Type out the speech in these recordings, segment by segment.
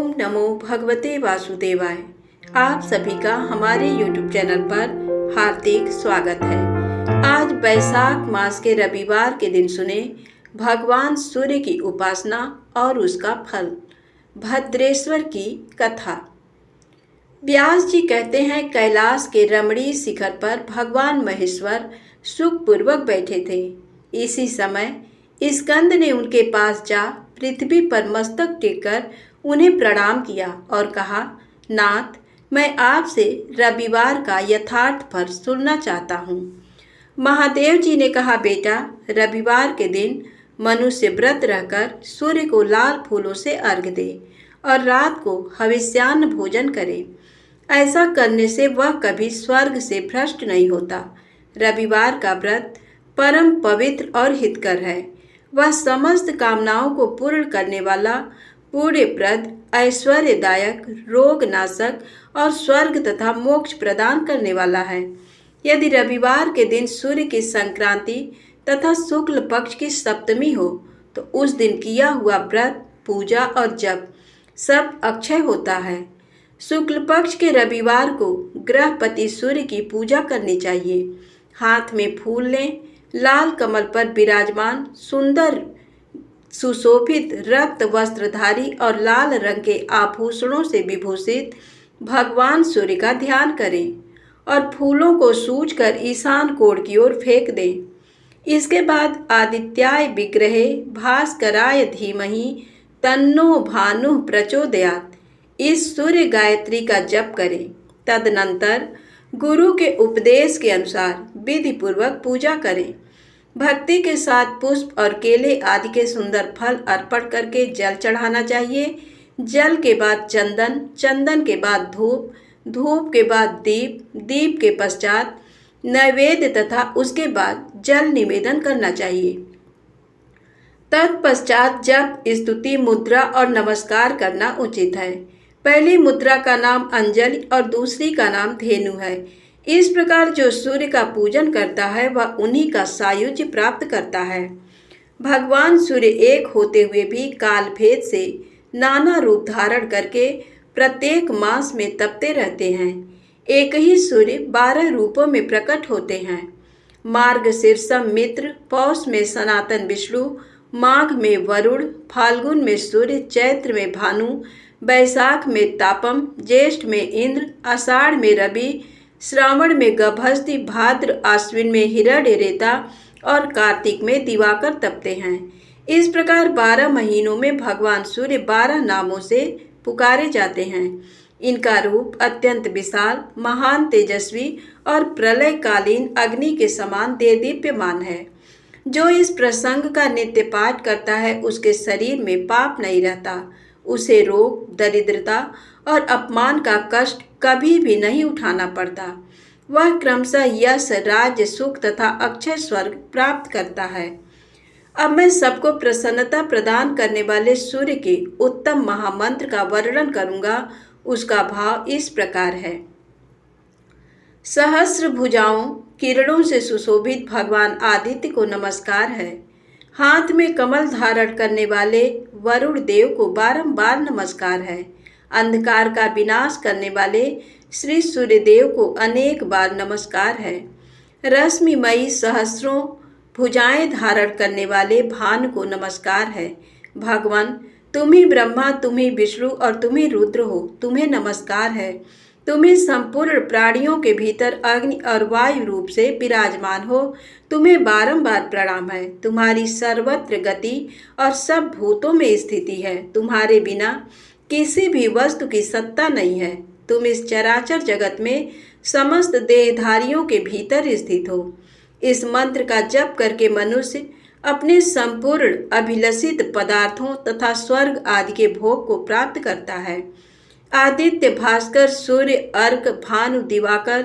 ओम नमो भगवते वासुदेवाय। आप सभी का हमारे YouTube चैनल पर हार्दिक स्वागत है। आज वैशाख मास के रविवार के दिन सुने भगवान सूर्य की उपासना और उसका फल, भद्रेश्वर की कथा। व्यास जी कहते हैं, कैलाश के रमणीय शिखर पर भगवान महेश्वर सुखपूर्वक बैठे थे। इसी समय स्कंद ने उनके पास जा पृथ्वी पर मस्तक टेककर उन्हें प्रणाम किया और कहा, नाथ, मैं आपसे रविवार का यथार्थ फल सुनना चाहता हूँ। महादेव जी ने कहा, बेटा, रविवार के दिन मनुष्य व्रत रहकर सूर्य को लाल फूलों से अर्घ्य दे और रात को हविष्यान्न भोजन करे। ऐसा करने से वह कभी स्वर्ग से भ्रष्ट नहीं होता। रविवार का व्रत परम पवित्र और हितकर है। वह समस्त कामनाओं को पूर्ण करने वाला, पुण्यप्रद, ऐश्वर्यदायक, रोगनाशक और स्वर्ग तथा मोक्ष प्रदान करने वाला है। यदि रविवार के दिन सूर्य की संक्रांति तथा शुक्ल पक्ष की सप्तमी हो तो उस दिन किया हुआ व्रत, पूजा और जप सब अक्षय होता है। शुक्ल पक्ष के रविवार को ग्रहपति सूर्य की पूजा करनी चाहिए। हाथ में फूल लें। लाल कमल पर विराजमान सुंदर सुशोभित रक्त वस्त्रधारी और लाल रंग के आभूषणों से विभूषित भगवान सूर्य का ध्यान करें और फूलों को सूंघकर ईशान कोण की ओर फेंक दें। इसके बाद आदित्याय विग्रहे भास्कराय धीमहि तन्नो भानुः प्रचोदयात् इस सूर्य गायत्री का जप करें। तदनंतर गुरु के उपदेश के अनुसार विधि पूर्वक पूजा करें। भक्ति के साथ पुष्प और केले आदि के सुंदर फल अर्पण करके जल चढ़ाना चाहिए। जल के बाद चंदन, चंदन के बाद धूप, धूप के बाद दीप, दीप के पश्चात नैवेद्य तथा उसके बाद जल निवेदन करना चाहिए। तत्पश्चात जप, स्तुति, मुद्रा और नमस्कार करना उचित है। पहली मुद्रा का नाम अंजलि और दूसरी का नाम धेनु है। इस प्रकार जो सूर्य का पूजन करता है वह उन्हीं का सायुज्य प्राप्त करता है। भगवान सूर्य एक होते हुए भी काल भेद से नाना रूप धारण करके प्रत्येक मास में तपते रहते हैं। एक ही सूर्य 12 रूपों में प्रकट होते हैं। मार्गशीर्षम मित्र, पौष में सनातन विष्णु, माघ में वरुण, फाल्गुन में सूर्य, चैत्र में भानु, बैसाख में तापम, ज्येष्ठ में इंद्र, आषाढ़ में रवि, श्रावण में गभस्ति, भाद्र आश्विन में हिरण्यरेता और कार्तिक में दिवाकर तपते हैं। इस प्रकार 12 महीनों में भगवान सूर्य 12 नामों से पुकारे जाते हैं। इनका रूप अत्यंत विशाल, महान, तेजस्वी और प्रलयकालीन अग्नि के समान देदीप्यमान है। जो इस प्रसंग का नित्य पाठ करता है उसके शरीर में पाप नहीं रहता। उसे रोग, दरिद्रता और अपमान का कष्ट कभी भी नहीं उठाना पड़ता। वह क्रमशः यश, राज्य, सुख तथा अक्षय स्वर्ग प्राप्त करता है। अब मैं सबको प्रसन्नता प्रदान करने वाले सूर्य के उत्तम महामंत्र का वर्णन करूंगा। उसका भाव इस प्रकार है। सहस्र भुजाओं, किरणों से सुशोभित भगवान आदित्य को नमस्कार है। हाथ में कमल धारण करने वाले वरुण देव को बारंबार नमस्कार है। अंधकार का विनाश करने वाले श्री सूर्यदेव को अनेक बार नमस्कार है। रश्मिमयी सहस्रों भुजाएं धारण करने वाले भानु को नमस्कार है। भगवान, तुम ही ब्रह्मा, तुम ही विष्णु और तुम ही रुद्र हो। तुम्हें नमस्कार है। तुम्हें संपूर्ण प्राणियों के भीतर अग्नि और वायु रूप से विराजमान हो। तुम्हें बारंबार प्रणाम है। तुम्हारी सर्वत्र गति और सब भूतों में स्थिति है। तुम्हारे बिना किसी भी वस्तु की सत्ता नहीं है। तुम इस चराचर जगत में समस्त देहधारियों के भीतर स्थित हो। इस मंत्र का जप करके मनुष्य अपने संपूर्ण अभिलषित पदार्थों तथा स्वर्ग आदि के भोग को प्राप्त करता है। आदित्य, भास्कर, सूर्य, अर्क, भानु, दिवाकर,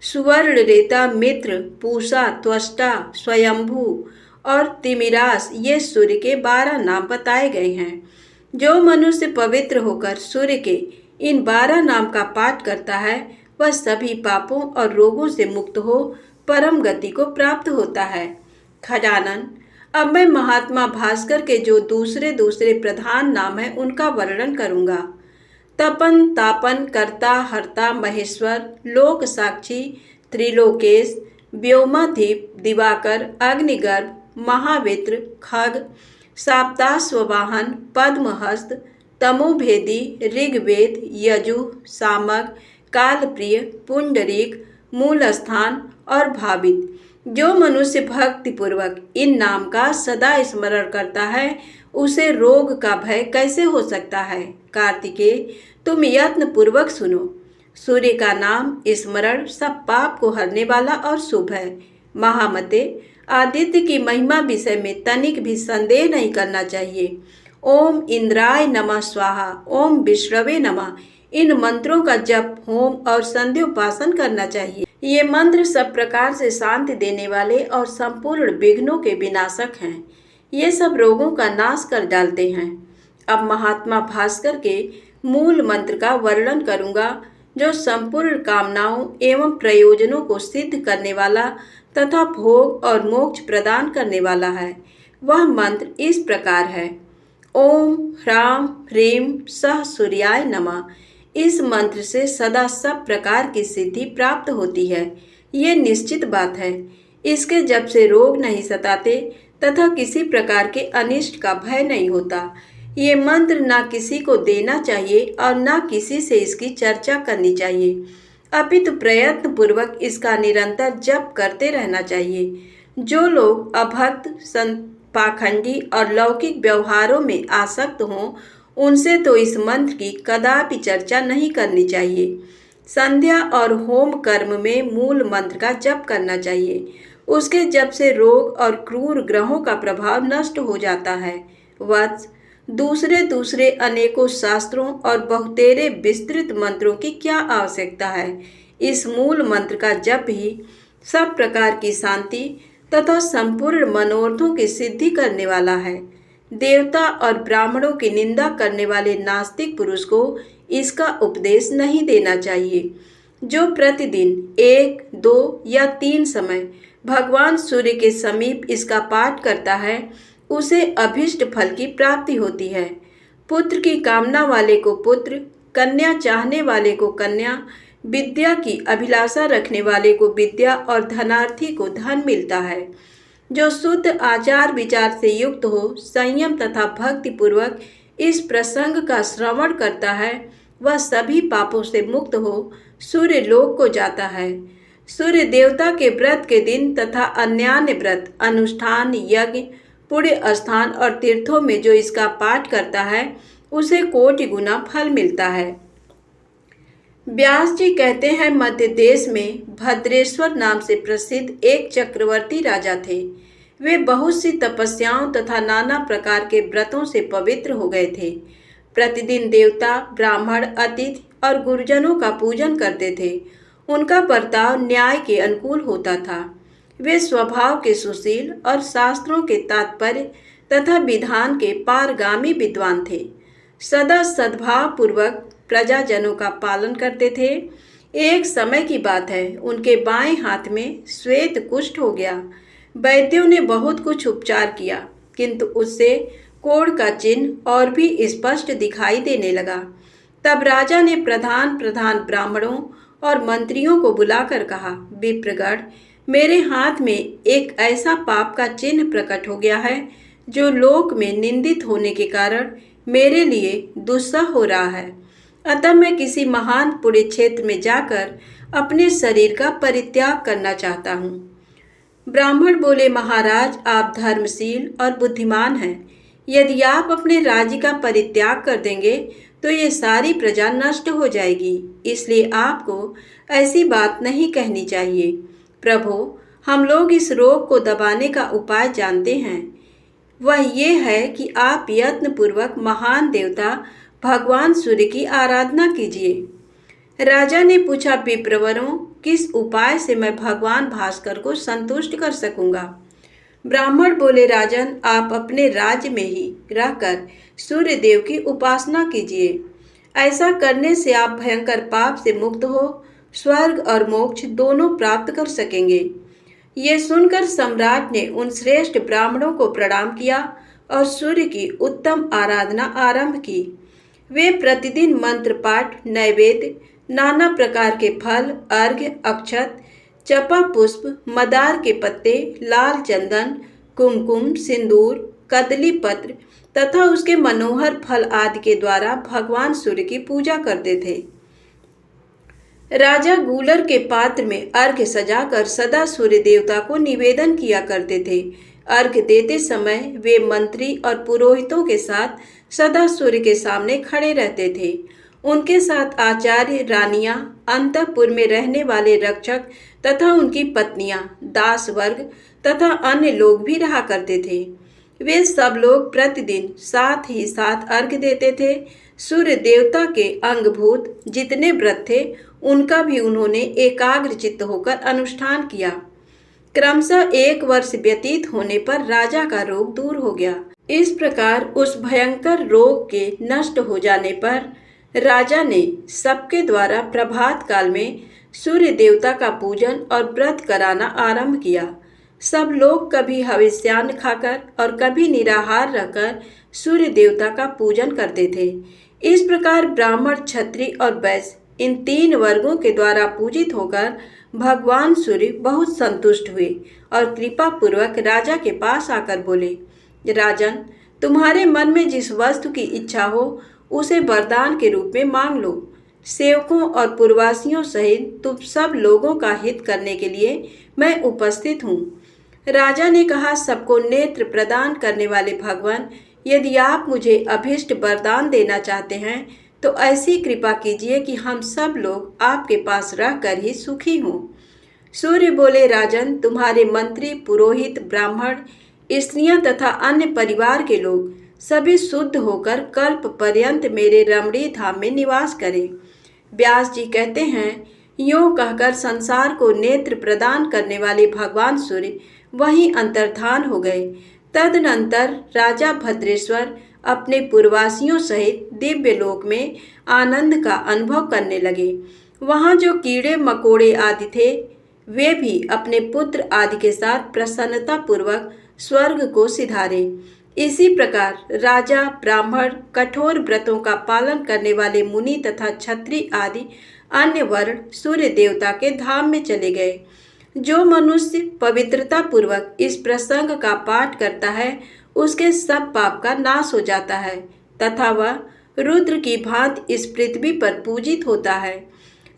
सुवर्ण रेता, मित्र, पूषा, त्वष्टा, स्वयंभू और तिमिरास ये सूर्य के 12 नाम बताए गए हैं। जो मनुष्य पवित्र होकर सूर्य के इन 12 नाम का पाठ करता है वह सभी पापों और रोगों से मुक्त हो परम गति को प्राप्त होता है। खजानन, अब मैं महात्मा भास्कर के जो दूसरे प्रधान नाम है उनका वर्णन करूंगा। तपन तापन कर्ता हर्ता महेश्वर लोक साक्षी त्रिलोकेश व्योमाधीप दिवाकर अग्निगर्भ महावित्र खग साप्ताश्ववाहन पद्महस्त तमोभेदी ऋग्वेद यजुः सामक कालप्रिय पुंडरीक मूल स्थान और भावित। जो मनुष्य भक्ति पूर्वक इन नाम का सदा स्मरण करता है उसे रोग का भय कैसे हो सकता है। कार्तिकेय तुम यत्न पूर्वक सुनो। सूर्य का नाम स्मरण सब पाप को हरने वाला और शुभ है। महामते आदित्य की महिमा विषय में तनिक भी संदेह नहीं करना चाहिए। ओम इंद्राय नमः स्वाहा, ओम विष्णवे नमः, इन मंत्रों का जप होम और संध्योपासन करना चाहिए। ये मंत्र सब प्रकार से शांति देने वाले और संपूर्ण विघ्नों के विनाशक हैं। ये सब रोगों का नाश कर डालते हैं। अब महात्मा भास्कर के मूल मंत्र का वर्णन करूंगा जो संपूर्ण कामनाओं एवं प्रयोजनों को सिद्ध करने वाला तथा भोग और मोक्ष प्रदान करने वाला है। वह मंत्र इस प्रकार है। ओम ह्रां ह्रीं सः सूर्याय नमः। इस मंत्र से सदा सब प्रकार की सिद्धि प्राप्त होती है, ये निश्चित बात है। इसके जप से रोग नहीं सताते तथा किसी प्रकार के अनिष्ट का भय नहीं होता। ये मंत्र ना किसी को देना चाहिए और ना किसी से इसकी चर्चा करनी चाहिए, अपितु प्रयत्न पूर्वक इसका निरंतर जप करते रहना चाहिए। जो लोग अभक्त पाखंडी और लौकिक व्यवहारों में आसक्त हों उनसे तो इस मंत्र की कदापि चर्चा नहीं करनी चाहिए। संध्या और होम कर्म में मूल मंत्र का जप करना चाहिए। उसके जप से रोग और क्रूर ग्रहों का प्रभाव नष्ट हो जाता है। वत्स दूसरे अनेकों शास्त्रों और बहुतेरे विस्तृत मंत्रों की क्या आवश्यकता है। इस मूल मंत्र का जप ही सब प्रकार की शांति तथा संपूर्ण मनोरथों की सिद्धि करने वाला है। देवता और ब्राह्मणों की निंदा करने वाले नास्तिक पुरुष को इसका उपदेश नहीं देना चाहिए। जो प्रतिदिन 1, 2 या 3 समय भगवान सूर्य के समीप इसका पाठ करता है उसे अभीष्ट फल की प्राप्ति होती है। पुत्र की कामना वाले को पुत्र, कन्या चाहने वाले को कन्या, विद्या की अभिलाषा रखने वाले को विद्या और धनार्थी को धन मिलता है। जो शुद्ध आचार विचार से युक्त हो, संयम तथा भक्ति पूर्वक इस प्रसंग का श्रवण करता है वह सभी पापों से मुक्त हो सूर्य लोक को जाता है। सूर्य देवता के व्रत के दिन तथा अन्यान्य व्रत अनुष्ठान यज्ञ पुण्य स्थान और तीर्थों में जो इसका पाठ करता है उसे कोटि गुना फल मिलता है। व्यास जी कहते हैं मध्य देश में भद्रेश्वर नाम से प्रसिद्ध एक चक्रवर्ती राजा थे। वे बहुत सी तपस्याओं तथा नाना प्रकार के व्रतों से पवित्र हो गए थे। प्रतिदिन देवता ब्राह्मण अतिथि और गुरुजनों का पूजन करते थे। उनका बर्ताव न्याय के अनुकूल होता था। वे स्वभाव के सुशील और शास्त्रों के तात्पर्य तथा विधान के पारगामी विद्वान थे। सदा सद्भाव पूर्वक प्रजाजनों का पालन करते थे। एक समय की बात है, उनके बाएं हाथ में श्वेत कुष्ठ हो गया। वैद्यों ने बहुत कुछ उपचार किया किंतु उससे कोढ़ का चिन्ह और भी स्पष्ट दिखाई देने लगा। तब राजा ने प्रधान ब्राह्मणों और मंत्रियों को बुलाकर कहा, विप्रगण, मेरे हाथ में एक ऐसा पाप का चिन्ह प्रकट हो गया है जो लोक में निंदित होने के कारण मेरे लिए दुस्सह हो रहा है। अतः मैं किसी महान पुण्य क्षेत्र में जाकर अपने शरीर का परित्याग करना चाहता हूँ। ब्राह्मण बोले, महाराज, आप धर्मशील और बुद्धिमान हैं। यदि आप अपने राज्य का परित्याग कर देंगे तो ये सारी प्रजा नष्ट हो जाएगी, इसलिए आपको ऐसी बात नहीं कहनी चाहिए। प्रभु, हम लोग इस रोग को दबाने का उपाय जानते हैं। वह ये है कि आप यत्न पूर्वक महान देवता भगवान सूर्य की आराधना कीजिए। राजा ने पूछा, विप्रवरों, किस उपाय से मैं भगवान भास्कर को संतुष्ट कर सकूंगा? ब्राह्मण बोले, राजन, आप अपने राज्य में ही रहकर सूर्य देव की उपासना कीजिए। ऐसा करने से आप भयंकर पाप से मुक्त हो स्वर्ग और मोक्ष दोनों प्राप्त कर सकेंगे। ये सुनकर सम्राट ने उन श्रेष्ठ ब्राह्मणों को प्रणाम किया और सूर्य की उत्तम आराधना आरंभ की। वे प्रतिदिन मंत्र पाठ, नैवेद्य, नाना प्रकार के फल, अर्घ्य, अक्षत, चपा पुष्प, मदार के पत्ते, लाल चंदन, कुमकुम, सिंदूर, कदली पत्र तथा उसके मनोहर फल आदि के द्वारा भगवान सूर्य की पूजा करते थे। राजा गूलर के पात्र में अर्घ्य सजाकर सदा सूर्य देवता को निवेदन किया करते थे। अर्घ्य देते समय वे मंत्री और पुरोहितों के साथ सदा सूर्य के सामने खड़े रहते थे। उनके साथ आचार्य, रानियां, अंतःपुर में रहने वाले रक्षक तथा उनकी पत्नियां, दास वर्ग तथा अन्य लोग भी रहा करते थे। वे सब लोग प्रतिदिन साथ ही साथ अर्घ्य देते थे। सूर्य देवता के अंगभूत जितने व्रत थे उनका भी उन्होंने एकाग्र चित्त होकर अनुष्ठान किया। क्रमशः 1 वर्ष व्यतीत होने पर राजा का रोग दूर हो गया। इस प्रकार उस भयंकर रोग के नष्ट हो जाने पर राजा ने सबके द्वारा प्रभात काल में सूर्य देवता का पूजन और व्रत कराना आरंभ किया। सब लोग कभी हविष्यान्न खाकर और कभी निराहार रहकर सूर्य देवता का पूजन करते थे। इस प्रकार ब्राह्मण, क्षत्रिय और वैश्य इन 3 वर्गों के द्वारा पूजित होकर भगवान सूर्य बहुत संतुष्ट हुए और कृपा पूर्वक राजा के पास आकर बोले, राजन, तुम्हारे मन में जिस वस्तु की इच्छा हो उसे वरदान के रूप में मांग लो। सेवकों और पुरवासियों सहित तुम सब लोगों का हित करने के लिए मैं उपस्थित हूँ। राजा ने कहा, सबको नेत्र प्रदान करने वाले भगवान, यदि आप मुझे अभीष्ट वरदान देना चाहते हैं तो ऐसी कृपा कीजिए कि हम सब लोग आपके पास रहकर ही सुखी हों। सूर्य बोले, राजन, तुम्हारे मंत्री, पुरोहित, ब्राह्मण, स्त्रियां तथा अन्य परिवार के लोग सभी शुद्ध होकर कल्प पर्यंत मेरे रमणीय धाम में निवास करें। व्यास जी कहते हैं, यूँ कहकर संसार को नेत्र प्रदान करने वाले भगवान सूर्य वहीं अंतर्धान हो गए। तदनंतर राजा भद्रेश्वर अपने पुरवासियों सहित दिव्य लोक में आनंद का अनुभव करने लगे। वहाँ जो कीड़े मकोड़े आदि थे वे भी अपने पुत्र आदि के साथ प्रसन्नता पूर्वक स्वर्ग को सिधारे। इसी प्रकार राजा, ब्राह्मण, कठोर व्रतों का पालन करने वाले मुनि तथा क्षत्रिय आदि अन्य वर्ण सूर्य देवता के धाम में चले गए। जो मनुष्य पवित्रता पूर्वक इस प्रसंग का पाठ करता है उसके सब पाप का नाश हो जाता है तथा वह रुद्र की भांति इस पृथ्वी पर पूजित होता है।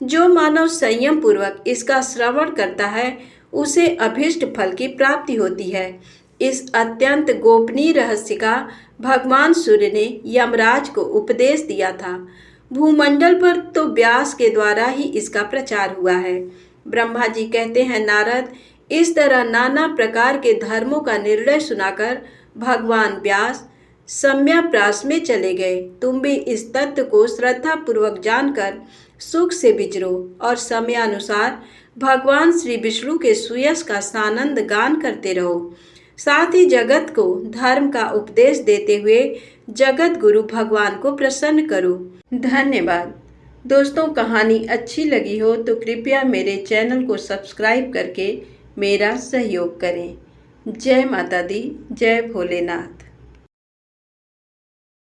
जो मानव संयम पूर्वक इसका श्रवण करता है उसे अभीष्ट फल की प्राप्ति होती है। इस अत्यंत गोपनीय रहस्य का भगवान सूर्य ने यमराज को उपदेश दिया था। भूमंडल पर तो व्यास के द्वारा ही इसका प्रचार हुआ है। ब्रह्मा जी कहते हैं, नारद, इस तरह नाना प्रकार के धर्मों का निर्णय सुनाकर भगवान व्यास सम्याप्रास में चले गए। तुम भी इस तत्व को श्रद्धा पूर्वक जानकर सुख से विचरो और समयानुसार भगवान श्री विष्णु के सुयश का सानंद गान करते रहो। साथ ही जगत को धर्म का उपदेश देते हुए जगत गुरु भगवान को प्रसन्न करो। धन्यवाद। दोस्तों, कहानी अच्छी लगी हो तो कृपया मेरे चैनल को सब्सक्राइब करके मेरा सहयोग करें। जय माता दी, जय भोलेनाथ।